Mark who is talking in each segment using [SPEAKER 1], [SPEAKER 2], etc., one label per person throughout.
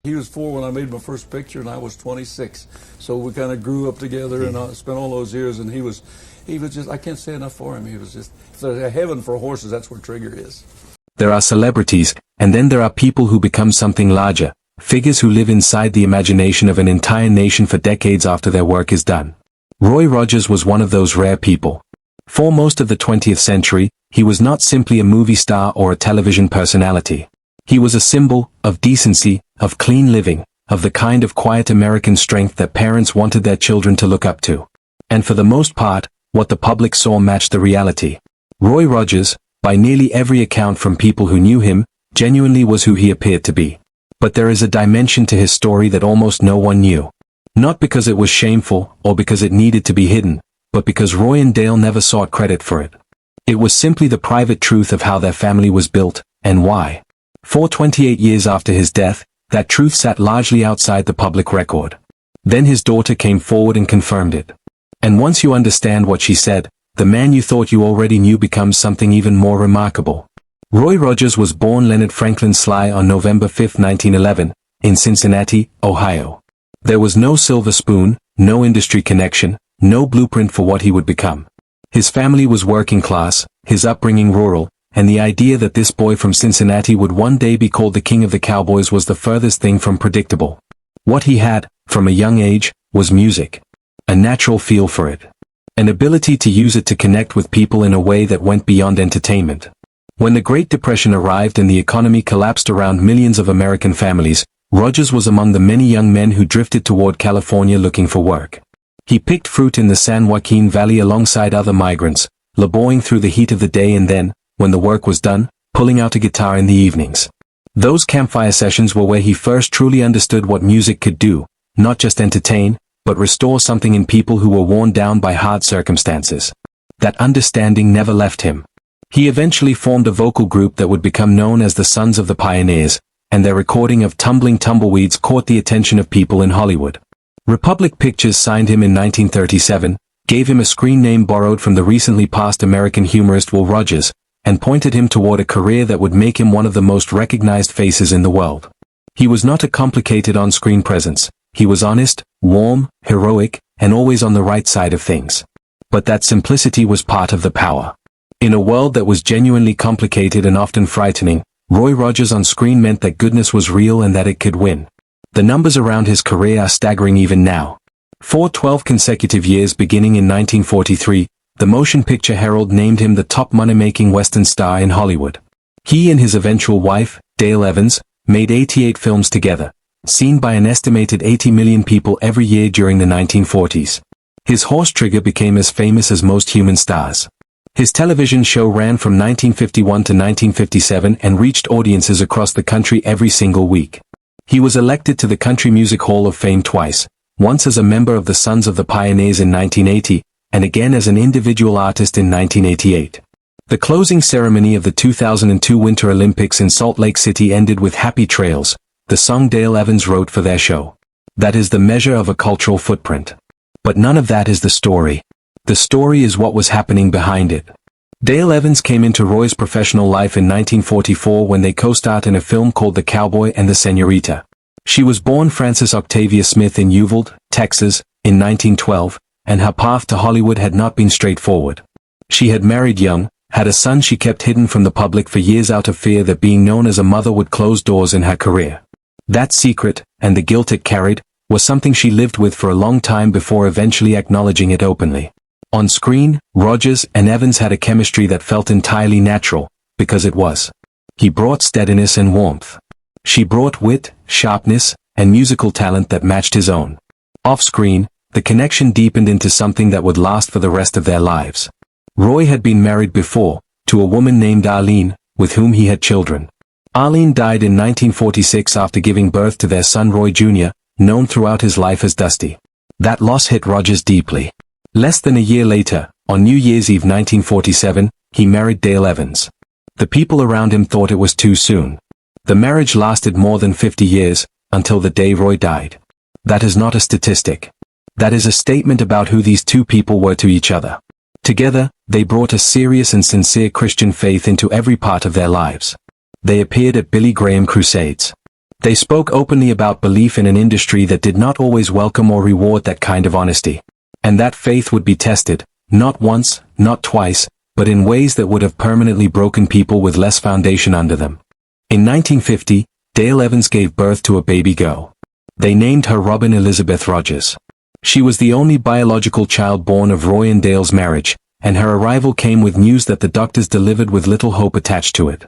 [SPEAKER 1] He was 4 when I made my first picture, and I was 26. So we kind of grew up together, and I spent all those years. And he was just, I can't say enough for him. He was just, if there's a heaven for horses, that's where Trigger is.
[SPEAKER 2] There are celebrities, and then there are people who become something larger, figures who live inside the imagination of an entire nation for decades after their work is done. Roy Rogers was one of those rare people. For most of the 20th century, he was not simply a movie star or a television personality. He was a symbol of decency, of clean living, of the kind of quiet American strength that parents wanted their children to look up to. And for the most part, what the public saw matched the reality. Roy Rogers, by nearly every account from people who knew him, genuinely was who he appeared to be. But there is a dimension to his story that almost no one knew. Not because it was shameful, or because it needed to be hidden, but because Roy and Dale never sought credit for it. It was simply the private truth of how their family was built, and why. For 28 years after his death, that truth sat largely outside the public record. Then his daughter came forward and confirmed it. And once you understand what she said, the man you thought you already knew becomes something even more remarkable. Roy Rogers was born Leonard Franklin Sly on November 5, 1911, in Cincinnati, Ohio. There was no silver spoon, no industry connection, no blueprint for what he would become. His family was working class, his upbringing rural, and the idea that this boy from Cincinnati would one day be called the king of the cowboys was the furthest thing from predictable. What he had, from a young age, was music. A natural feel for it. An ability to use it to connect with people in a way that went beyond entertainment. When the Great Depression arrived and the economy collapsed around millions of American families, Rogers was among the many young men who drifted toward California looking for work. He picked fruit in the San Joaquin Valley alongside other migrants, laboring through the heat of the day and then, when the work was done, pulling out a guitar in the evenings. Those campfire sessions were where he first truly understood what music could do, not just entertain, but restore something in people who were worn down by hard circumstances. That understanding never left him. He eventually formed a vocal group that would become known as the Sons of the Pioneers, and their recording of Tumbling Tumbleweeds caught the attention of people in Hollywood. Republic Pictures signed him in 1937, gave him a screen name borrowed from the recently passed American humorist Will Rogers, and pointed him toward a career that would make him one of the most recognized faces in the world. He was not a complicated on-screen presence. He was honest, warm, heroic, and always on the right side of things. But that simplicity was part of the power. In a world that was genuinely complicated and often frightening, Roy Rogers on screen meant that goodness was real and that it could win. The numbers around his career are staggering even now. For 12 consecutive years beginning in 1943, the Motion Picture Herald named him the top money-making Western star in Hollywood. He and his eventual wife, Dale Evans, made 88 films together, seen by an estimated 80 million people every year during the 1940s. His horse Trigger became as famous as most human stars. His television show ran from 1951 to 1957 and reached audiences across the country every single week. He was elected to the Country Music Hall of Fame twice, once as a member of the Sons of the Pioneers in 1980, and again as an individual artist in 1988. The closing ceremony of the 2002 Winter Olympics in Salt Lake City ended with Happy Trails, the song Dale Evans wrote for their show. That is the measure of a cultural footprint. But none of that is the story. The story is what was happening behind it. Dale Evans came into Roy's professional life in 1944 when they co-starred in a film called The Cowboy and the Senorita. She was born Frances Octavia Smith in Uvalde, Texas, in 1912, and her path to Hollywood had not been straightforward. She had married young, had a son she kept hidden from the public for years out of fear that being known as a mother would close doors in her career. That secret, and the guilt it carried, was something she lived with for a long time before eventually acknowledging it openly. On screen, Rogers and Evans had a chemistry that felt entirely natural, because it was. He brought steadiness and warmth. She brought wit, sharpness, and musical talent that matched his own. Off-screen, the connection deepened into something that would last for the rest of their lives. Roy had been married before, to a woman named Arlene, with whom he had children. Arlene died in 1946 after giving birth to their son Roy Jr., known throughout his life as Dusty. That loss hit Rogers deeply. Less than a year later, on New Year's Eve 1947, he married Dale Evans. The people around him thought it was too soon. The marriage lasted more than 50 years, until the day Roy died. That is not a statistic. That is a statement about who these two people were to each other. Together, they brought a serious and sincere Christian faith into every part of their lives. They appeared at Billy Graham crusades. They spoke openly about belief in an industry that did not always welcome or reward that kind of honesty. And that faith would be tested, not once, not twice, but in ways that would have permanently broken people with less foundation under them. In 1950, Dale Evans gave birth to a baby girl. They named her Robin Elizabeth Rogers. She was the only biological child born of Roy and Dale's marriage, and her arrival came with news that the doctors delivered with little hope attached to it.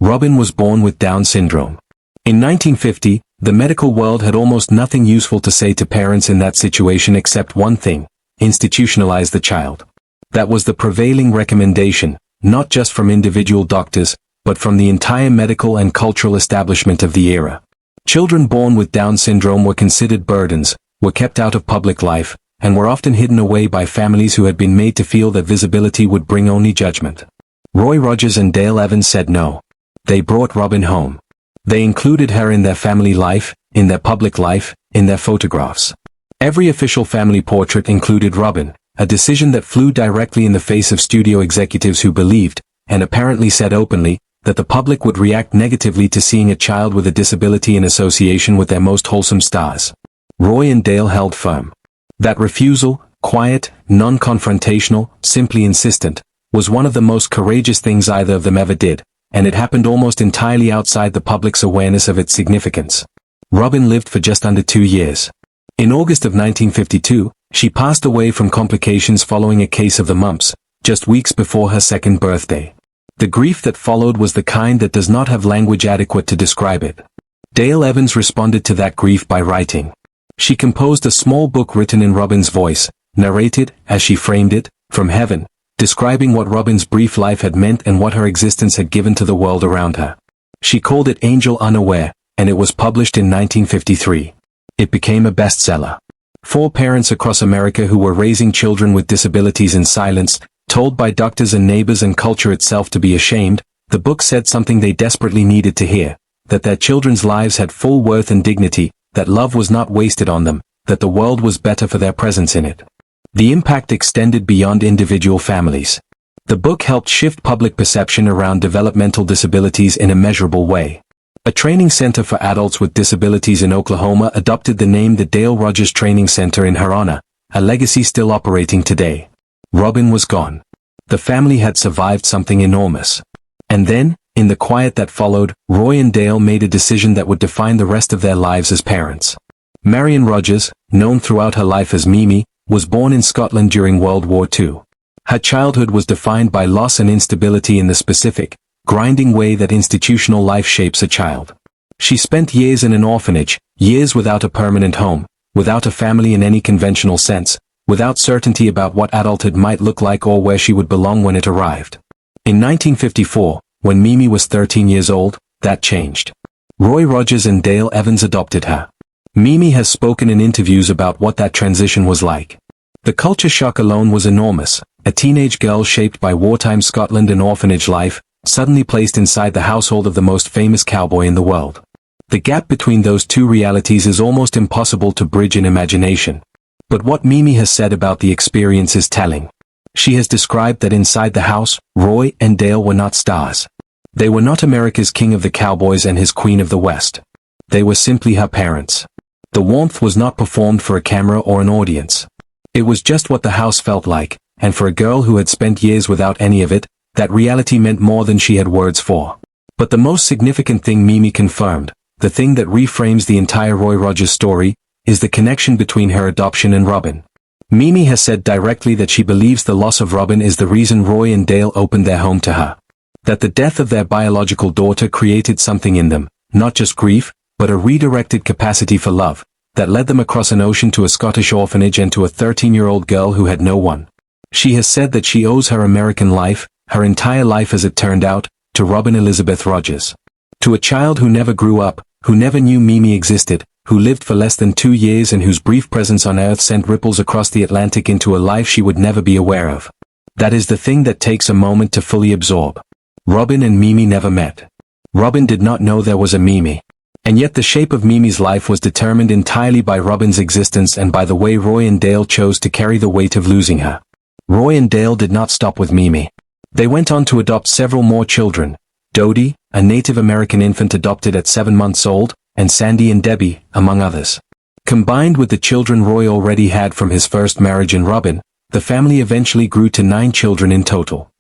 [SPEAKER 2] Robin was born with Down syndrome. In 1950, the medical world had almost nothing useful to say to parents in that situation except one thing: institutionalize the child. That was the prevailing recommendation, not just from individual doctors, but from the entire medical and cultural establishment of the era. Children born with Down syndrome were considered burdens, were kept out of public life, and were often hidden away by families who had been made to feel that visibility would bring only judgment. Roy Rogers and Dale Evans said no. They brought Robin home. They included her in their family life, in their public life, in their photographs. Every official family portrait included Robin, a decision that flew directly in the face of studio executives who believed, and apparently said openly, that the public would react negatively to seeing a child with a disability in association with their most wholesome stars. Roy and Dale held firm. That refusal, quiet, non-confrontational, simply insistent, was one of the most courageous things either of them ever did, and it happened almost entirely outside the public's awareness of its significance. Robin lived for just under 2 years. In August of 1952, she passed away from complications following a case of the mumps, just weeks before her second birthday. The grief that followed was the kind that does not have language adequate to describe it. Dale Evans responded to that grief by writing. She composed a small book written in Robin's voice, narrated, as she framed it, from heaven, describing what Robin's brief life had meant and what her existence had given to the world around her. She called it Angel Unaware, and it was published in 1953. It became a bestseller. 4 parents across America who were raising children with disabilities in silence, told by doctors and neighbors and culture itself to be ashamed, the book said something they desperately needed to hear, that their children's lives had full worth and dignity, that love was not wasted on them, that the world was better for their presence in it. The impact extended beyond individual families. The book helped shift public perception around developmental disabilities in a measurable way. A training center for adults with disabilities in Oklahoma adopted the name the Dale Rogers Training Center in her honor, a legacy still operating today. Robin was gone. The family had survived something enormous. And then, in the quiet that followed, Roy and Dale made a decision that would define the rest of their lives as parents. Marion Rogers, known throughout her life as Mimi, was born in Scotland during World War II. Her childhood was defined by loss and instability in the specific, grinding way that institutional life shapes a child. She spent years in an orphanage, years without a permanent home, without a family in any conventional sense, without certainty about what adulthood might look like or where she would belong when it arrived. In 1954, when Mimi was 13 years old, that changed. Roy Rogers and Dale Evans adopted her. Mimi has spoken in interviews about what that transition was like. The culture shock alone was enormous. A teenage girl shaped by wartime Scotland and orphanage life, suddenly placed inside the household of the most famous cowboy in the world. The gap between those two realities is almost impossible to bridge in imagination. But what Mimi has said about the experience is telling. She has described that inside the house, Roy and Dale were not stars. They were not America's king of the cowboys and his queen of the West. They were simply her parents. The warmth was not performed for a camera or an audience. It was just what the house felt like, and for a girl who had spent years without any of it, that reality meant more than she had words for. But the most significant thing Mimi confirmed, the thing that reframes the entire Roy Rogers story, is the connection between her adoption and Robin. Mimi has said directly that she believes the loss of Robin is the reason Roy and Dale opened their home to her. That the death of their biological daughter created something in them, not just grief, but a redirected capacity for love, that led them across an ocean to a Scottish orphanage and to a 13-year-old girl who had no one. She has said that she owes her American life, her entire life as it turned out, to Robin Elizabeth Rogers. To a child who never grew up, who never knew Mimi existed, who lived for less than 2 years and whose brief presence on Earth sent ripples across the Atlantic into a life she would never be aware of. That is the thing that takes a moment to fully absorb. Robin and Mimi never met. Robin did not know there was a Mimi. And yet the shape of Mimi's life was determined entirely by Robin's existence and by the way Roy and Dale chose to carry the weight of losing her. Roy and Dale did not stop with Mimi. They went on to adopt several more children. Dodie, a Native American infant adopted at 7 months old, and Sandy and Debbie, among others. Combined with the children Roy already had from his first marriage in Robin, the family eventually grew to 9 children in total.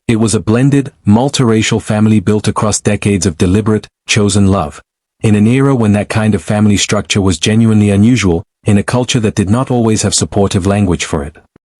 [SPEAKER 2] It was a blended, multiracial family built across decades of deliberate, chosen love. In an era when that kind of family structure was genuinely unusual, in a culture that did not always have supportive language for it.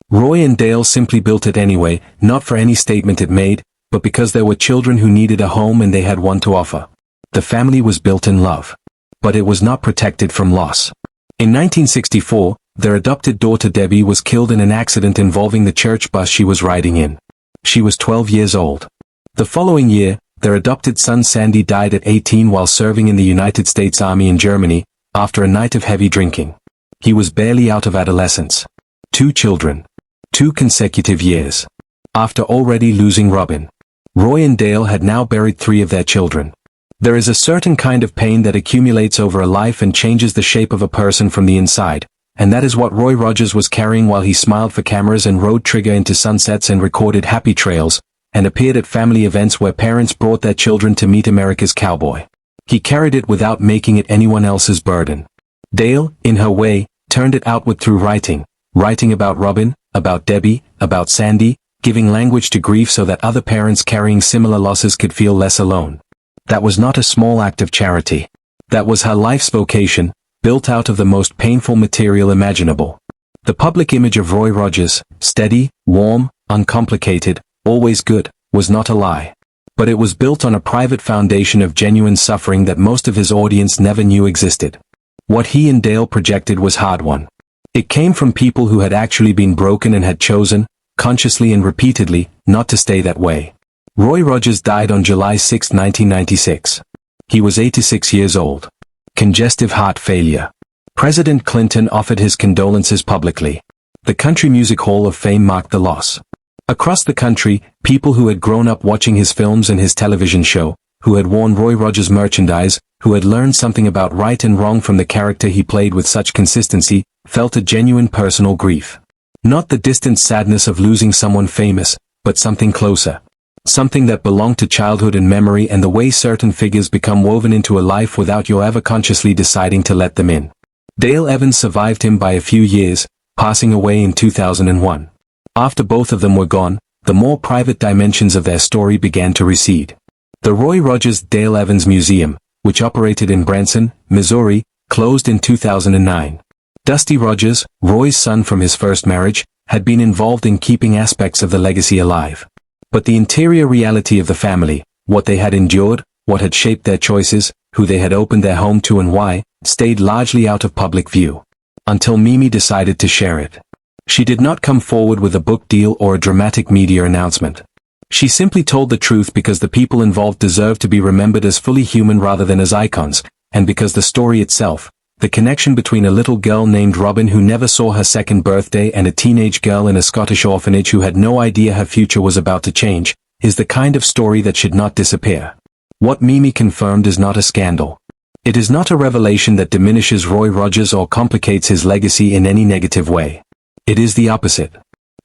[SPEAKER 2] Roy and Dale simply built it anyway, not for any statement it made, but because there were children who needed a home and they had one to offer. The family was built in love. But it was not protected from loss. In 1964, their adopted daughter Debbie was killed in an accident involving the church bus she was riding in. She was 12 years old. The following year, their adopted son Sandy died at 18 while serving in the United States Army in Germany, after a night of heavy drinking. He was barely out of adolescence. 2 children. 2 consecutive years. After already losing Robin. Roy and Dale had now buried 3 of their children. There is a certain kind of pain that accumulates over a life and changes the shape of a person from the inside, and that is what Roy Rogers was carrying while he smiled for cameras and rode Trigger into sunsets and recorded happy trails, and appeared at family events where parents brought their children to meet America's cowboy. He carried it without making it anyone else's burden. Dale, in her way, turned it outward through writing about Robin, about Debbie, about Sandy, giving language to grief so that other parents carrying similar losses could feel less alone. That was not a small act of charity. That was her life's vocation, built out of the most painful material imaginable. The public image of Roy Rogers, steady, warm, uncomplicated, always good, was not a lie. But it was built on a private foundation of genuine suffering that most of his audience never knew existed. What he and Dale projected was hard-won. It came from people who had actually been broken and had chosen, consciously and repeatedly, not to stay that way. Roy Rogers died on July 6, 1996. He was 86 years old. Congestive heart failure. President Clinton offered his condolences publicly. The Country Music Hall of Fame marked the loss. Across the country, people who had grown up watching his films and his television show, who had worn Roy Rogers merchandise, who had learned something about right and wrong from the character he played with such consistency, felt a genuine personal grief. Not the distant sadness of losing someone famous, but something closer. Something that belonged to childhood and memory and the way certain figures become woven into a life without you ever consciously deciding to let them in. Dale Evans survived him by a few years, passing away in 2001. After both of them were gone, the more private dimensions of their story began to recede. The Roy Rogers Dale Evans Museum, which operated in Branson, Missouri, closed in 2009. Dusty Rogers, Roy's son from his first marriage, had been involved in keeping aspects of the legacy alive. But the interior reality of the family, what they had endured, what had shaped their choices, who they had opened their home to and why, stayed largely out of public view. Until Mimi decided to share it. She did not come forward with a book deal or a dramatic media announcement. She simply told the truth because the people involved deserved to be remembered as fully human rather than as icons, and because the story itself, the connection between a little girl named Robin who never saw her second birthday and a teenage girl in a Scottish orphanage who had no idea her future was about to change, is the kind of story that should not disappear. What Mimi confirmed is not a scandal. It is not a revelation that diminishes Roy Rogers or complicates his legacy in any negative way. It is the opposite.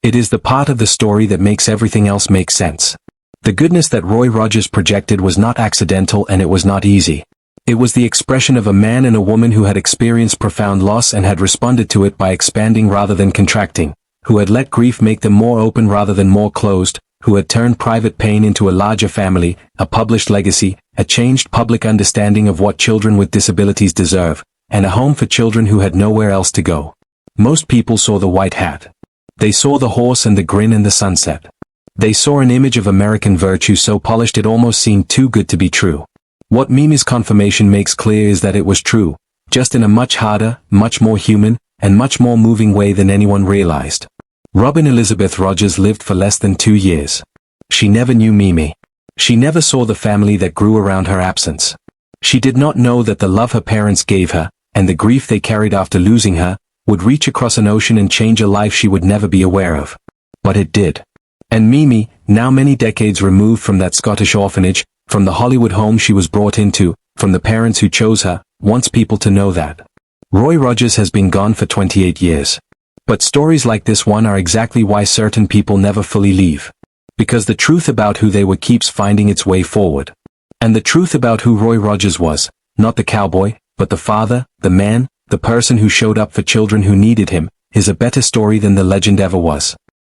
[SPEAKER 2] It is the part of the story that makes everything else make sense. The goodness that Roy Rogers projected was not accidental and it was not easy. It was the expression of a man and a woman who had experienced profound loss and had responded to it by expanding rather than contracting, who had let grief make them more open rather than more closed, who had turned private pain into a larger family, a published legacy, a changed public understanding of what children with disabilities deserve, and a home for children who had nowhere else to go. Most people saw the white hat. They saw the horse and the grin and the sunset. They saw an image of American virtue so polished it almost seemed too good to be true. What Mimi's confirmation makes clear is that it was true, just in a much harder, much more human, and much more moving way than anyone realized. Robin Elizabeth Rogers lived for less than 2 years. She never knew Mimi. She never saw the family that grew around her absence. She did not know that the love her parents gave her, and the grief they carried after losing her, would reach across an ocean and change a life she would never be aware of. But it did. And Mimi, now many decades removed from that Scottish orphanage, from the Hollywood home she was brought into, from the parents who chose her, wants people to know that. Roy Rogers has been gone for 28 years. But stories like this one are exactly why certain people never fully leave. Because the truth about who they were keeps finding its way forward. And the truth about who Roy Rogers was, not the cowboy, but the father, the man, the person who showed up for children who needed him, is a better story than the legend ever was.